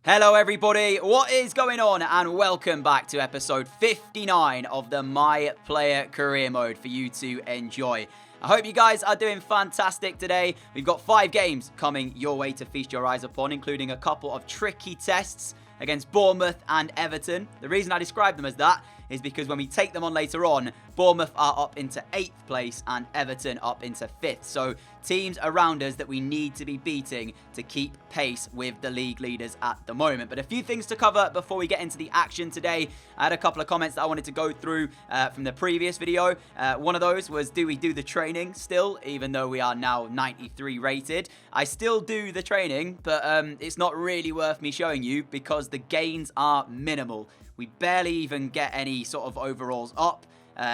Hello everybody, what is going on, and welcome back to episode 59 of the My Player Career Mode for you to enjoy. I hope you guys are doing fantastic today. We've got 5 games coming your way to feast your eyes upon, including a couple of tricky tests against Bournemouth and Everton. The reason I describe them as that is because when we take them on later on, Bournemouth are up into 8th place and Everton up into 5th. So teams around us that we need to be beating to keep pace with the league leaders at the moment. But a few things to cover before we get into the action today. I had a couple of comments that I wanted to go through from the previous video. One of those was, do we do the training still, even though we are now 93 rated? I still do the training, but it's not really worth me showing you because the gains are minimal. We barely even get any sort of overalls up,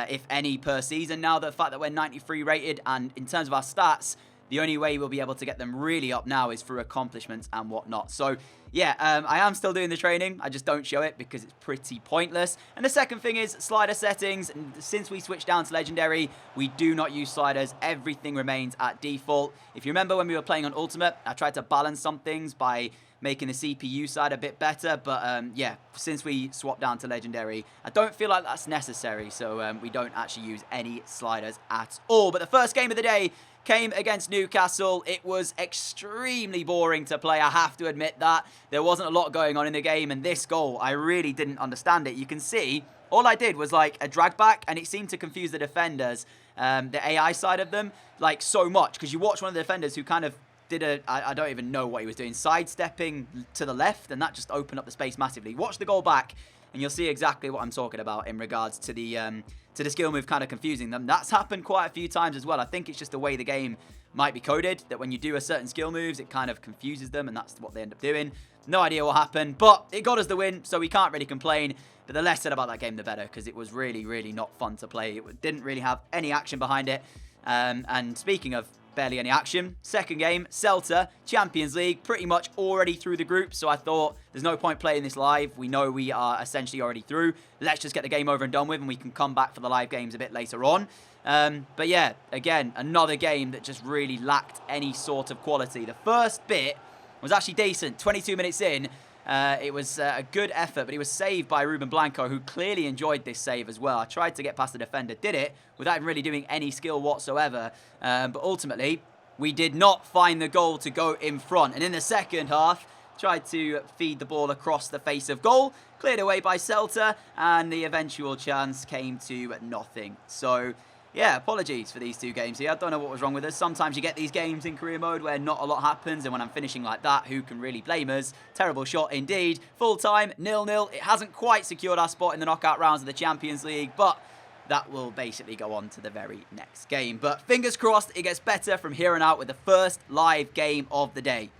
if any, per season now. The fact that we're 93 rated, and in terms of our stats, the only way we'll be able to get them really up now is through accomplishments and whatnot. So, yeah, I am still doing the training. I just don't show it because it's pretty pointless. And the second thing is slider settings. Since we switched down to Legendary, we do not use sliders. Everything remains at default. If you remember when we were playing on Ultimate, I tried to balance some things by making the CPU side a bit better, but yeah, since we swapped down to Legendary, I don't feel like that's necessary, so we don't actually use any sliders at all. But the first game of the day came against Newcastle. It was extremely boring to play, I have to admit that. There wasn't a lot going on in the game, and this goal, I really didn't understand it. You can see, all I did was like a drag back, and it seemed to confuse the defenders, the AI side of them, like so much, because you watch one of the defenders who kind of did I don't even know what he was doing, sidestepping to the left, and that just opened up the space massively. Watch the goal back, and you'll see exactly what I'm talking about in regards to the skill move kind of confusing them. That's happened quite a few times as well. I think it's just the way the game might be coded, that when you do a certain skill moves, it kind of confuses them, and that's what they end up doing. No idea what happened, but it got us the win, so we can't really complain. But the less said about that game, the better, because it was really, really not fun to play. It didn't really have any action behind it. And speaking of barely any action, second game, Celta, Champions League, pretty much already through the group, so I thought there's no point playing this live. We know we are essentially already through. Let's just get the game over and done with, and we can come back for the live games a bit later on. But yeah, again, another game that just really lacked any sort of quality. The first bit was actually decent. 22 minutes in, it was a good effort, but he was saved by Ruben Blanco, who clearly enjoyed this save as well. I tried to get past the defender, did it, without even really doing any skill whatsoever. But ultimately, we did not find the goal to go in front. And in the second half, tried to feed the ball across the face of goal, cleared away by Celta, and the eventual chance came to nothing. So yeah, apologies for these two games here. I don't know what was wrong with us. Sometimes you get these games in career mode where not a lot happens, and when I'm finishing like that, who can really blame us? Terrible shot indeed. Full time, 0-0. It hasn't quite secured our spot in the knockout rounds of the Champions League, but that will basically go on to the very next game. But fingers crossed it gets better from here on out with the first live game of the day.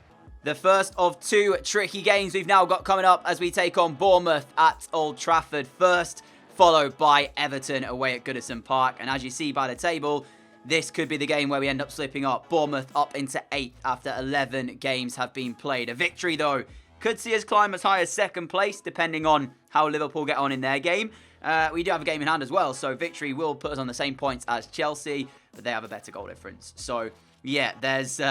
The first of 2 tricky games we've now got coming up as we take on Bournemouth at Old Trafford first, followed by Everton away at Goodison Park. And as you see by the table, this could be the game where we end up slipping up. Bournemouth up into 8th after 11 games have been played. A victory, though, could see us climb as high as 2nd place, depending on how Liverpool get on in their game. We do have a game in hand as well, so victory will put us on the same points as Chelsea, but they have a better goal difference. So, yeah, there's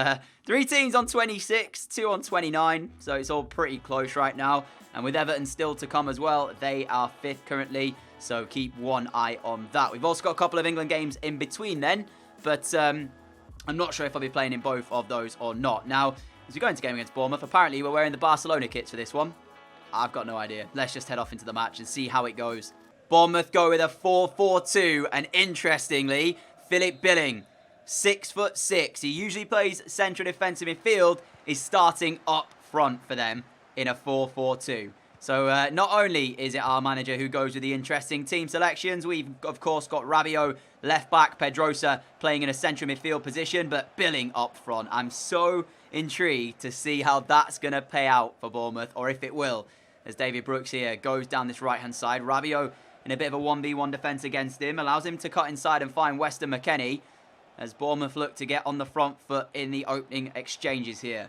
3 teams on 26, 2 on 29, so it's all pretty close right now. And with Everton still to come as well, they are 5th currently, so keep one eye on that. We've also got a couple of England games in between then, but I'm not sure if I'll be playing in both of those or not. Now, as we go into game against Bournemouth, apparently we're wearing the Barcelona kits for this one. I've got no idea. Let's just head off into the match and see how it goes. Bournemouth go with a 4-4-2, and interestingly, Philip Billing, 6'6". He usually plays central defensive midfield, is starting up front for them in a 4-4-2. So not only is it our manager who goes with the interesting team selections, we've of course got Rabiot, left back, Pedrosa playing in a central midfield position, but Billing up front. I'm so intrigued to see how that's going to pay out for Bournemouth, or if it will, as David Brooks here goes down this right-hand side. Rabiot in a bit of a 1v1 defence against him, allows him to cut inside and find Weston McKennie, as Bournemouth look to get on the front foot in the opening exchanges here.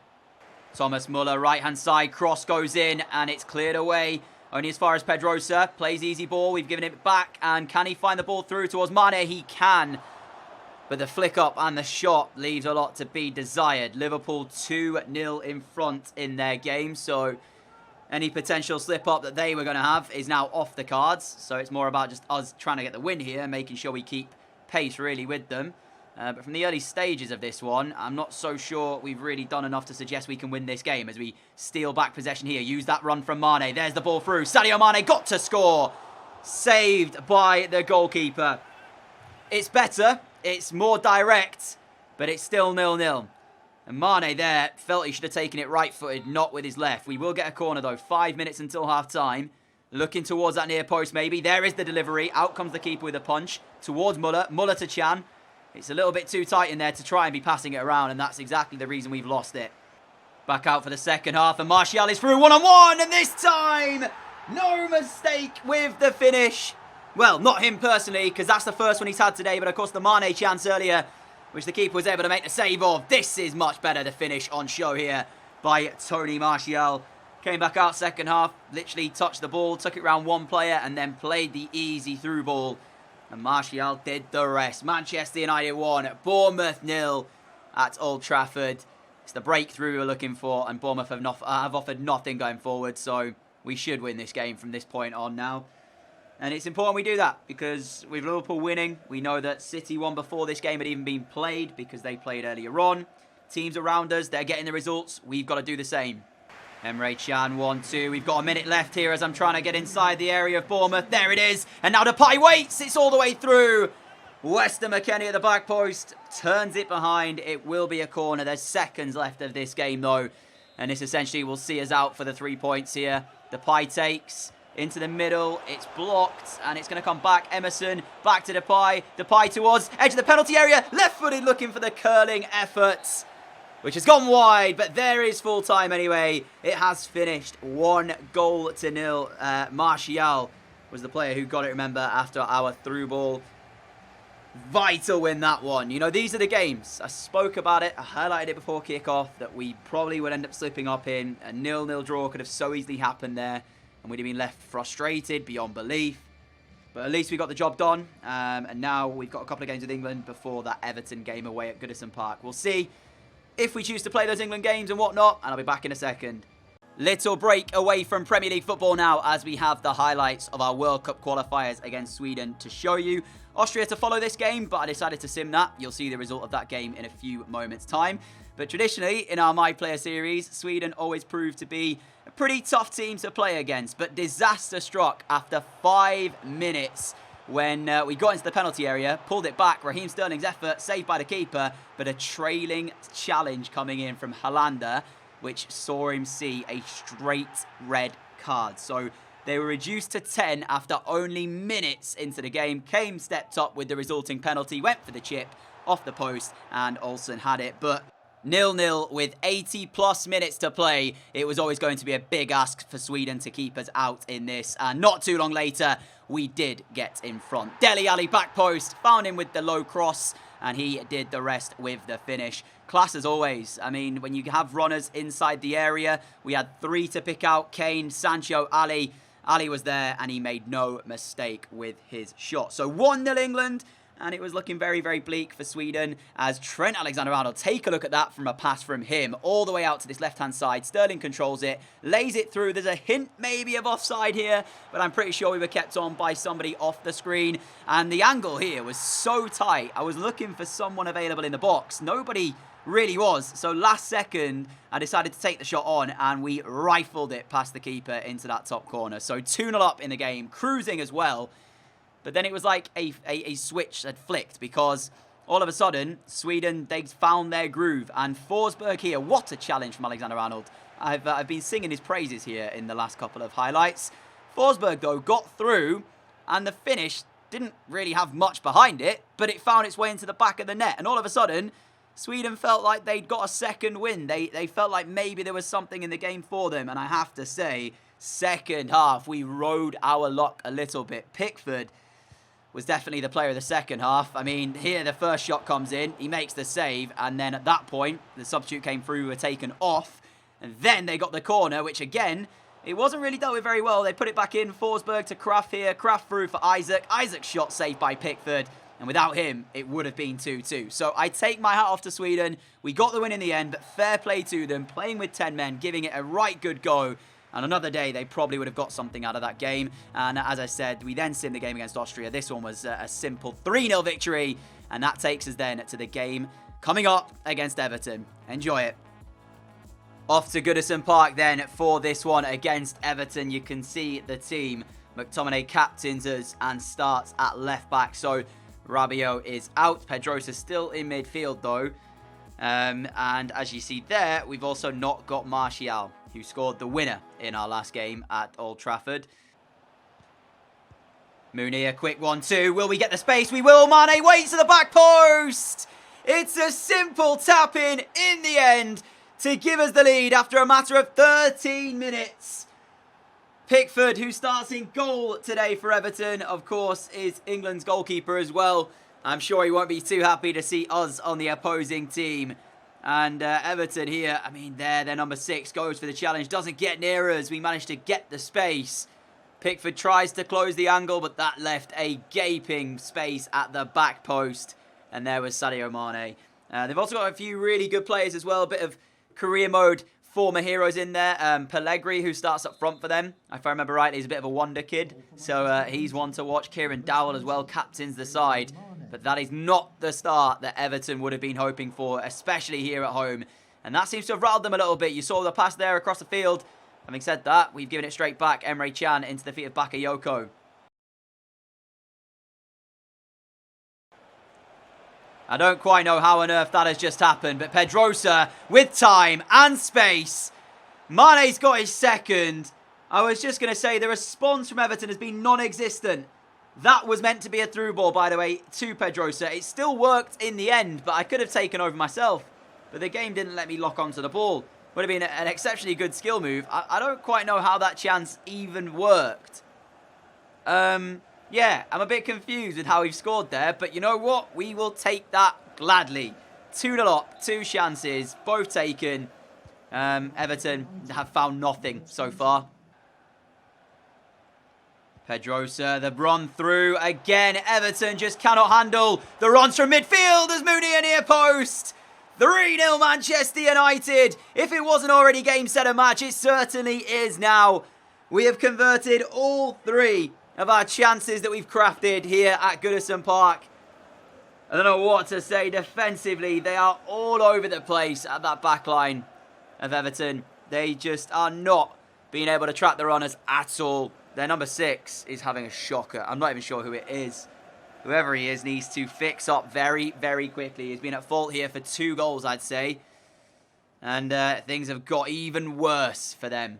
Thomas Muller, right-hand side, cross goes in, and it's cleared away. Only as far as Pedrosa, plays easy ball, we've given it back, and can he find the ball through towards Mane? He can, but the flick up and the shot leaves a lot to be desired. Liverpool 2-0 in front in their game, so any potential slip-up that they were going to have is now off the cards. So it's more about just us trying to get the win here, making sure we keep pace really with them. But from the early stages of this one, I'm not so sure we've really done enough to suggest we can win this game as we steal back possession here. Use that run from Mane. There's the ball through. Sadio Mane got to score. Saved by the goalkeeper. It's better. It's more direct, but it's still 0-0. And Mane there felt he should have taken it right-footed, not with his left. We will get a corner, though. 5 minutes until half-time. Looking towards that near post, maybe. There is the delivery. Out comes the keeper with a punch. Towards Muller. Muller to Chan. It's a little bit too tight in there to try and be passing it around, and that's exactly the reason we've lost it. Back out for the second half, and Martial is through one-on-one, and this time, no mistake with the finish. Well, not him personally, because that's the first one he's had today, but of course the Mane chance earlier, which the keeper was able to make the save of. This is much better, the finish on show here by Tony Martial. Came back out second half, literally touched the ball, took it round one player, and then played the easy through ball. And Martial did the rest. Manchester United 1, Bournemouth 0 at Old Trafford. It's the breakthrough we were looking for, and Bournemouth have offered nothing going forward, so we should win this game from this point on now. And it's important we do that, because with Liverpool winning, we know that City won before this game had even been played, because they played earlier on. Teams around us, they're getting the results. We've got to do the same. Emre Can 1-2. We've got a minute left here as I'm trying to get inside the area of Bournemouth. There it is. And now Depay waits. It's all the way through. Weston McKennie at the back post. Turns it behind. It will be a corner. There's seconds left of this game, though. And this essentially will see us out for the 3 points here. Depay takes into the middle. It's blocked. And it's going to come back. Emerson back to Depay. Depay towards edge of the penalty area. Left-footed looking for the curling efforts, which has gone wide, but there is full time anyway. It has finished 1-0. Martial was the player who got it, remember, after our through ball. Vital win, that one. You know, these are the games. I spoke about it. I highlighted it before kickoff that we probably would end up slipping up in. A 0-0 draw could have so easily happened there, and we'd have been left frustrated beyond belief. But at least we got the job done, and now we've got a couple of games with England before that Everton game away at Goodison Park. We'll see if we choose to play those England games and whatnot, and I'll be back in a second. Little break away from Premier League football now as we have the highlights of our World Cup qualifiers against Sweden to show you. Austria to follow this game, but I decided to sim that. You'll see the result of that game in a few moments' time. But traditionally, in our My Player series, Sweden always proved to be a pretty tough team to play against, but disaster struck after 5 minutes. When we got into the penalty area, pulled it back, Raheem Sterling's effort, saved by the keeper, but a trailing challenge coming in from Hollander, which saw him see a straight red card. So they were reduced to 10 after only minutes into the game. Kane stepped up with the resulting penalty, went for the chip off the post, and Olsen had it. But 0-0 with 80+ minutes to play. It was always going to be a big ask for Sweden to keep us out in this. And not too long later, we did get in front. Dele Alli back post, found him with the low cross, and he did the rest with the finish. Class as always. I mean, when you have runners inside the area, we had 3 to pick out. Kane, Sancho, Ali. Ali was there, and he made no mistake with his shot. So 1-0 England. And it was looking very, very bleak for Sweden as Trent Alexander-Arnold, take a look at that from a pass from him all the way out to this left-hand side. Sterling controls it, lays it through. There's a hint maybe of offside here, but I'm pretty sure we were kept on by somebody off the screen. And the angle here was so tight. I was looking for someone available in the box. Nobody really was. So last second, I decided to take the shot on, and we rifled it past the keeper into that top corner. So 2-0 up in the game, cruising as well. But then it was like a switch had flicked, because all of a sudden, Sweden, they found their groove. And Forsberg here, what a challenge from Alexander-Arnold. I've been singing his praises here in the last couple of highlights. Forsberg, though, got through, and the finish didn't really have much behind it, but it found its way into the back of the net. And all of a sudden, Sweden felt like they'd got a second win. They felt like maybe there was something in the game for them. And I have to say, second half, we rode our luck a little bit. Pickford was definitely the player of the second half. I mean, here the first shot comes in, he makes the save, and then at that point, the substitute came through, were taken off, and then they got the corner, which again, it wasn't really dealt with very well. They put it back in, Forsberg to Kraft here, Kraft through for Isaac. Isaac's shot saved by Pickford, and without him, it would have been 2-2. So I take my hat off to Sweden. We got the win in the end, but fair play to them, playing with 10 men, giving it a right good go. And another day, they probably would have got something out of that game. And as I said, we then simmed the game against Austria. This one was a simple 3-0 victory. And that takes us then to the game coming up against Everton. Enjoy it. Off to Goodison Park then for this one against Everton. You can see the team. McTominay captains us and starts at left back. So Rabiot is out. Pedrosa's still in midfield though. And as you see there, we've also not got Martial, who scored the winner in our last game at Old Trafford. Mooney, a quick 1-2. Will we get the space? We will. Mane waits to the back post. It's a simple tap-in the end to give us the lead after a matter of 13 minutes. Pickford, who starts in goal today for Everton, of course, is England's goalkeeper as well. I'm sure he won't be too happy to see us on the opposing team. And Everton here, I mean, their number 6 goes for the challenge. Doesn't get near us. We managed to get the space. Pickford tries to close the angle, but that left a gaping space at the back post. And there was Sadio Mane. They've also got a few really good players as well. A bit of career mode former heroes in there. Pellegrini, who starts up front for them. If I remember right, he's a bit of a wonder kid. So he's one to watch. Kieran Dowell as well captains the side. But that is not the start that Everton would have been hoping for, especially here at home. And that seems to have rattled them a little bit. You saw the pass there across the field. Having said that, we've given it straight back. Emre Can into the feet of Bakayoko. I don't quite know how on earth that has just happened, but Pedrosa with time and space. Mane's got his second. I was just going to say the response from Everton has been non-existent. That was meant to be a through ball, by the way, to Pedrosa. It still worked in the end, but I could have taken over myself. But the game didn't let me lock onto the ball. Would have been an exceptionally good skill move. I don't quite know how that chance even worked. Yeah, I'm a bit confused with how we've scored there. But you know what? We will take that gladly. 2-0 up, 2 chances, both taken. Everton have found nothing so far. Pedrosa, the run through again. Everton just cannot handle the runs from midfield as Mooney near post. 3-0 Manchester United. If it wasn't already game, set, and match, it certainly is now. We have converted all 3 of our chances that we've crafted here at Goodison Park. I don't know what to say. Defensively, they are all over the place at that back line of Everton. They just are not being able to track the runners at all. Their number 6 is having a shocker. I'm not even sure who it is. Whoever he is needs to fix up very, very quickly. He's been at fault here for 2 goals, I'd say. And things have got even worse for them.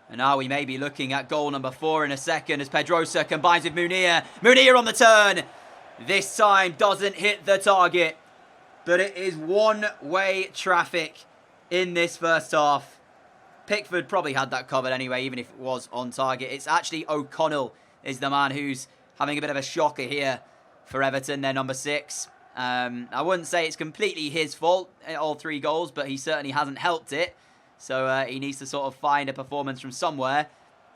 And now we may be looking at goal number 4 in a second as Pedrosa combines with Munir. Munir on the turn. This time doesn't hit the target. But it is one-way traffic in this first half. Pickford probably had that covered anyway, even if it was on target. It's actually O'Connell is the man who's having a bit of a shocker here for Everton, their number 6. I wouldn't say it's completely his fault, all 3 goals, but he certainly hasn't helped it. So he needs to sort of find a performance from somewhere.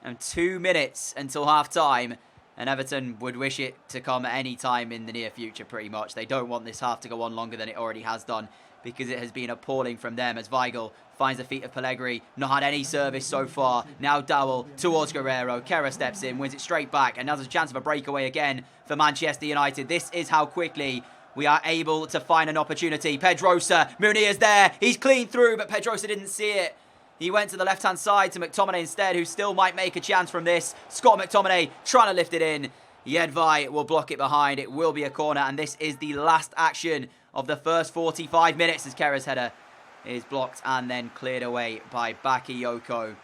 And 2 minutes until half-time. And Everton would wish it to come at any time in the near future, pretty much. They don't want this half to go on longer than it already has done, because it has been appalling from them as Weigl finds the feet of Pellegrini. Not had any service so far. Now Dowell towards Guerrero. Kera steps in, wins it straight back, and there's a chance of a breakaway again for Manchester United. This is how quickly we are able to find an opportunity. Pedrosa, Munir's there. He's clean through, but Pedrosa didn't see it. He went to the left-hand side to McTominay instead, who still might make a chance from this. Scott McTominay trying to lift it in. Yedvai will block it behind. It will be a corner, and this is the last action of the first 45 minutes as Kera's header is blocked and then cleared away by Bakayoko.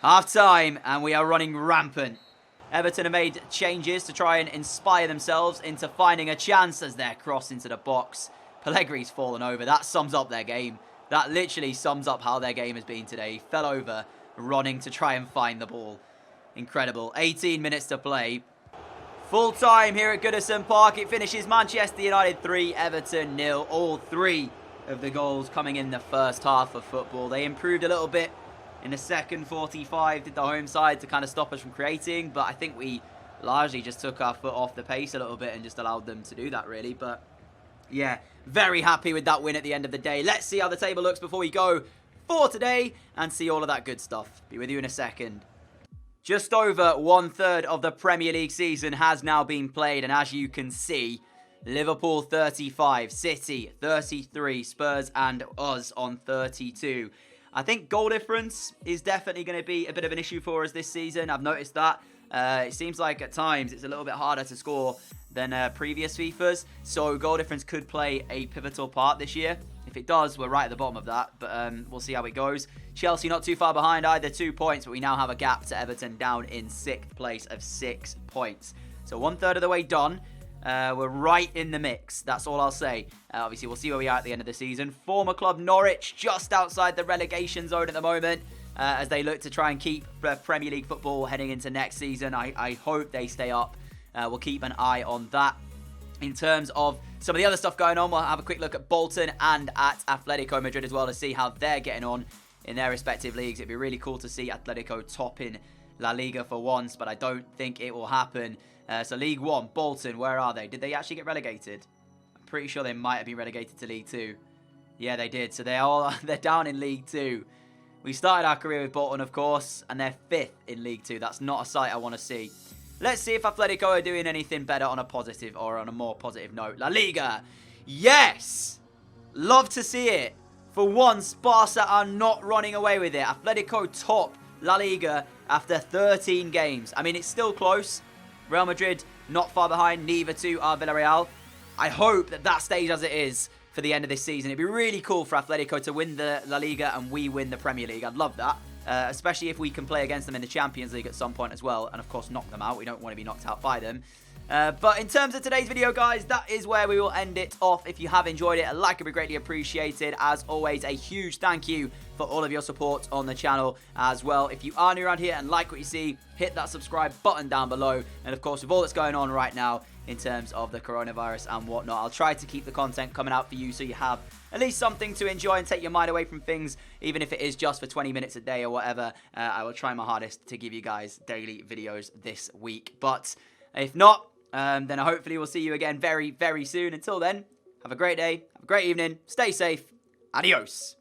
Half-time, and we are running rampant. Everton have made changes to try and inspire themselves into finding a chance as their cross into the box. Pellegrini's fallen over. That sums up their game. That literally sums up how their game has been today. He fell over, running to try and find the ball. Incredible. 18 minutes to play. Full time here at Goodison Park. It finishes Manchester United 3, Everton 0. All 3 of the goals coming in the first half of football. They improved a little bit in the second 45. Did the home side to kind of stop us from creating. But I think we largely just took our foot off the pace a little bit and just allowed them to do that, really. But yeah, very happy with that win at the end of the day. Let's see how the table looks before we go for today and see all of that good stuff. Be with you in a second. Just over 1/3 of the Premier League season has now been played, and as you can see, Liverpool 35, City 33, Spurs and us on 32. I think goal difference is definitely going to be a bit of an issue for us this season. I've noticed that. It seems like at times it's a little bit harder to score than previous FIFAs, so goal difference could play a pivotal part this year. If it does, we're right at the bottom of that, but we'll see how it goes. Chelsea not too far behind either, 2 points, but we now have a gap to Everton down in 6th place of 6 points. So 1/3 of the way done. We're right in the mix. That's all I'll say. Obviously, we'll see where we are at the end of the season. Former club Norwich just outside the relegation zone at the moment as they look to try and keep Premier League football heading into next season. I hope they stay up. We'll keep an eye on that. In terms of some of the other stuff going on, we'll have a quick look at Bolton and at Atletico Madrid as well to see how they're getting on in their respective leagues. It'd be really cool to see Atletico topping La Liga for once, but I don't think it will happen. So League 1, Bolton, where are they? Did they actually get relegated? I'm pretty sure they might have been relegated to League 2. Yeah, they did. So they're down in League 2. We started our career with Bolton, of course, and they're 5th in League 2. That's not a sight I want to see. Let's see if Atletico are doing anything better on a positive or on a more positive note. La Liga. Yes! Love to see it. For once, Barca are not running away with it. Atletico top La Liga after 13 games. I mean, it's still close. Real Madrid not far behind. Neither too are Villarreal. I hope that stays as it is for the end of this season. It'd be really cool for Atletico to win the La Liga and we win the Premier League. I'd love that. Especially if we can play against them in the Champions League at some point as well. And of course, knock them out. We don't want to be knocked out by them. But in terms of today's video, guys, that is where we will end it off. If you have enjoyed it, a like would be greatly appreciated. As always, a huge thank you for all of your support on the channel as well. If you are new around here and like what you see, hit that subscribe button down below. And of course, with all that's going on right now in terms of the coronavirus and whatnot, I'll try to keep the content coming out for you so you have at least something to enjoy and take your mind away from things, even if it is just for 20 minutes a day or whatever. I will try my hardest to give you guys daily videos this week. But if not, then hopefully we'll see you again very, very soon. Until then, have a great day, have a great evening, stay safe, adios.